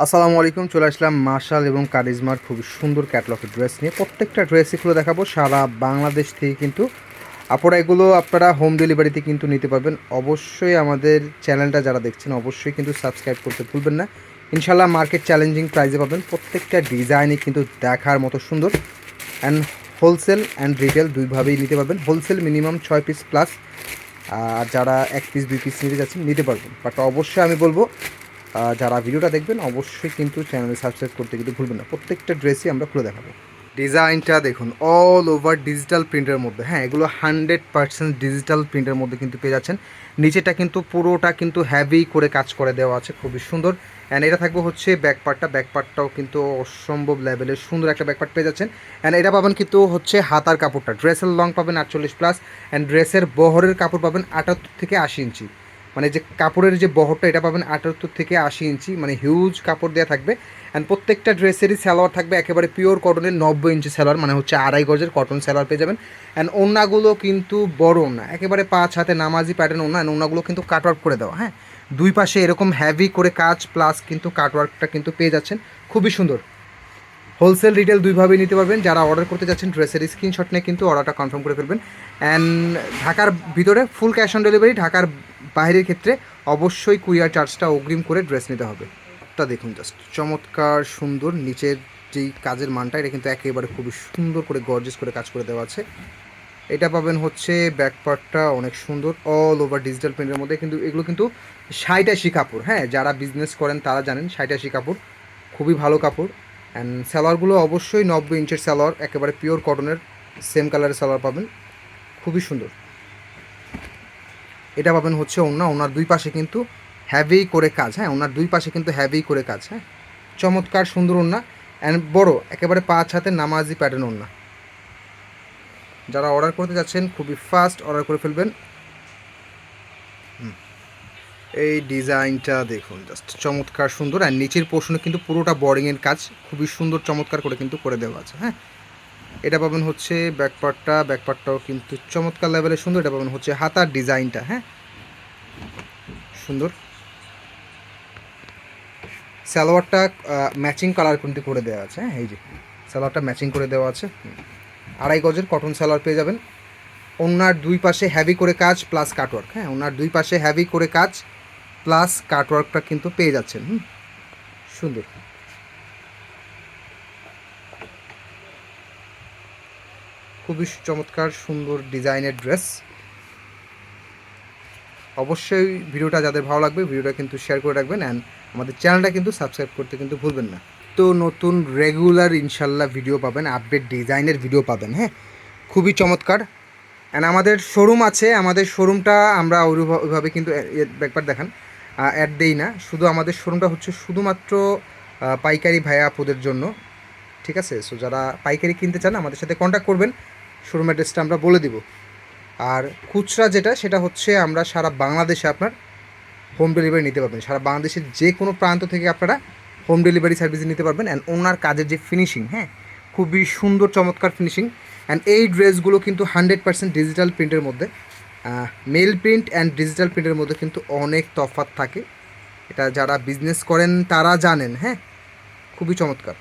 আসসালামু আলাইকুম। চলে আসলাম মার্শাল এবং কারিজমার খুবই সুন্দর ক্যাটালগের ড্রেস নিয়ে। প্রত্যেকটা ড্রেসই খুলে দেখাবো। সারা বাংলাদেশ থেকে কিন্তু আপনারা এগুলো আপনারা হোম ডেলিভারিতে কিন্তু নিতে পারবেন। অবশ্যই আমাদের চ্যানেলটা যারা দেখছেন অবশ্যই কিন্তু সাবস্ক্রাইব করতে ভুলবেন না। ইনশাল্লাহ মার্কেট চ্যালেঞ্জিং প্রাইসে পাবেন। প্রত্যেকটা ডিজাইনই কিন্তু দেখার মতো সুন্দর অ্যান্ড হোলসেল অ্যান্ড রিটেল দুইভাবেই নিতে পারবেন। হোলসেল মিনিমাম 6 পিস প্লাস, আর যারা 1 পিস 2 পিস নিতে যাচ্ছেন নিতে পারবেন। বাট অবশ্যই আমি বলবো যারা ভিডিওটা দেখবেন অবশ্যই কিন্তু চ্যানেলে সাবস্ক্রাইব করতে কিন্তু ভুলবেন না। প্রত্যেকটা ড্রেসই আমরা খুলে দেখাবো। ডিজাইনটা দেখুন, অল ওভার ডিজিটাল প্রিন্টের মধ্যে। হ্যাঁ, এগুলো 100% ডিজিটাল প্রিন্টের মধ্যে কিন্তু পেয়ে যাচ্ছেন। নিচেটা কিন্তু পুরোটা কিন্তু হ্যাভি করে কাজ করে দেওয়া আছে, খুবই সুন্দর। অ্যান্ড এটা থাকবে হচ্ছে ব্যাকপার্টটাও কিন্তু অসম্ভব লেভেলের সুন্দর একটা ব্যাকপার্ট পেয়ে যাচ্ছেন। অ্যান্ড এটা পাবেন কিন্তু হচ্ছে হাতার কাপড়টা, ড্রেসের লং পাবেন 48+, অ্যান্ড ড্রেসের বহরের কাপড় পাবেন 78 থেকে 80 ইঞ্চি। মানে যে কাপড়ের যে বহরটা এটা পাবেন 78 থেকে 80 ইঞ্চি, মানে হিউজ কাপড় দেওয়া থাকবে। অ্যান্ড প্রত্যেকটা ড্রেসেরই সালোয়ার থাকবে একেবারে পিওর কটনের 90 ইঞ্চি সালোয়ার, মানে হচ্ছে 2.5 গজের কটন সালোয়ার পেয়ে যাবেন। অ্যান্ড ওড়নাগুলো কিন্তু বড় ওড়না, একেবারে 5 হাতে নামাজি প্যাটার্ন ওড়না। অ্যান্ড ওড়নাগুলো কিন্তু কাটওয়ার্ক করে দেওয়া। হ্যাঁ, দুই পাশে এরকম হ্যাভি করে কাজ প্লাস কিন্তু কাটওয়ার্কটা কিন্তু পেয়ে যাচ্ছেন, খুবই সুন্দর। হোলসেল রিটেল দুইভাবেই নিতে পারবেন। যারা অর্ডার করতে যাচ্ছেন ড্রেসের স্ক্রিনশট নিয়ে কিন্তু অর্ডারটা কনফার্ম করে ফেলবেন। অ্যান্ড ঢাকার ভিতরে ফুল ক্যাশ অন ডেলিভারি, ঢাকার বাইরের ক্ষেত্রে অবশ্যই কুরিয়ার চার্জটা অগ্রিম করে ড্রেস নিতে হবে। তা দেখুন, জাস্ট চমৎকার সুন্দর নিচের যেই কাজের মানটা, এটা কিন্তু একেবারে খুবই সুন্দর করে গর্জিয়াস করে কাজ করে দেওয়া আছে। এটা পাবেন হচ্ছে ব্যাকপার্টটা অনেক সুন্দর, অল ওভার ডিজিটাল প্রিন্টের মধ্যে। কিন্তু এগুলো কিন্তু 60-80 কাপড়। হ্যাঁ, যারা বিজনেস করেন তারা জানেন 60-80 কাপড়, খুবই ভালো কাপড়। অ্যান্ড সালোয়ারগুলো অবশ্যই 90 ইঞ্চের সালোয়ার, একেবারে পিওর কটনের সেম কালারের সালোয়ার পাবেন, খুবই সুন্দর। এটা পাবেন হচ্ছে ওনার দুই পাশে কিন্তু হ্যাভি করে কাজ। হ্যাঁ, ওনার দুই পাশে কিন্তু হ্যাভি করে কাজ। হ্যাঁ, চমৎকার সুন্দর ওড়না অ্যান্ড বড়, একেবারে 5 হাতে নামাজি প্যাটার্ন ওড়না। যারা অর্ডার করতে যাচ্ছেন খুবই ফাস্ট অর্ডার করে ফেলবেন। এই ডিজাইনটা দেখুন, জাস্ট চমৎকার সুন্দর। আর নিচের পোর্শনে কিন্তু পুরোটা বোরিংয়ের কাজ খুবই সুন্দর চমৎকার করে কিন্তু করে দেওয়া আছে। হ্যাঁ, এটা পাবেন হচ্ছে ব্যাকপার্টটাও কিন্তু চমৎকার লেভেলের সুন্দর। এটা পাবেন হচ্ছে হাতার ডিজাইনটা। হ্যাঁ, সুন্দর। সালোয়ারটা ম্যাচিং কালার কিন্তু করে দেওয়া আছে। হ্যাঁ, এই যে সালোয়ারটা ম্যাচিং করে দেওয়া আছে। 2.5 গজের কটন সালোয়ার পেয়ে যাবেন। ওনার দুই পাশে হ্যাভি করে কাজ প্লাস কাটওয়ার্ক। হ্যাঁ, ওনার দুই পাশে হ্যাভি করে কাজ প্লাস কাটওয়ার্কটা কিন্তু পেয়ে যাচ্ছেন। সুন্দর, খুবই চমৎকার সুন্দর ডিজাইনের ড্রেস। অবশ্যই ভিডিওটা যাদের ভালো লাগবে ভিডিওটা কিন্তু শেয়ার করে রাখবেন। অ্যান্ড আমাদের চ্যানেলটা কিন্তু সাবস্ক্রাইব করতে কিন্তু ভুলবেন না। তো নতুন রেগুলার ইনশাল্লাহ ভিডিও পাবেন, আপডেট ডিজাইনের ভিডিও পাবেন। হ্যাঁ, খুবই চমৎকার। অ্যান্ড আমাদের শোরুম আছে, আমাদের শোরুমটা আমরা ওইভাবে কিন্তু ব্যাপার দেখান অ্যাড দেই না। শুধু আমাদের শোরুমটা হচ্ছে শুধুমাত্র পাইকারি ভাইয়া আপুদের জন্য। ঠিক আছে, সো যারা পাইকারি কিনতে চান আমাদের সাথে কন্ট্যাক্ট করবেন, শোরুম অ্যাড্রেসটা আমরা বলে দিব। আর খুচরা যেটা সেটা হচ্ছে আমরা সারা বাংলাদেশে আপনার হোম ডেলিভারি নিতে পারবেন। সারা বাংলাদেশের যে কোনো প্রান্ত থেকে আপনারা হোম ডেলিভারি সার্ভিস নিতে পারবেন। অ্যান্ড ওনার কাজের যে ফিনিশিং, হ্যাঁ, খুবই সুন্দর চমৎকার ফিনিশিং। অ্যান্ড এই ড্রেসগুলো কিন্তু 100% ডিজিটাল প্রিন্টের মধ্যে। মেল প্রিন্ট অ্যান্ড ডিজিটাল প্রিন্টের মধ্যে কিন্তু অনেক তফাৎ থাকে, এটা যারা বিজনেস করেন তারা জানেন। হ্যাঁ, খুবই চমৎকার।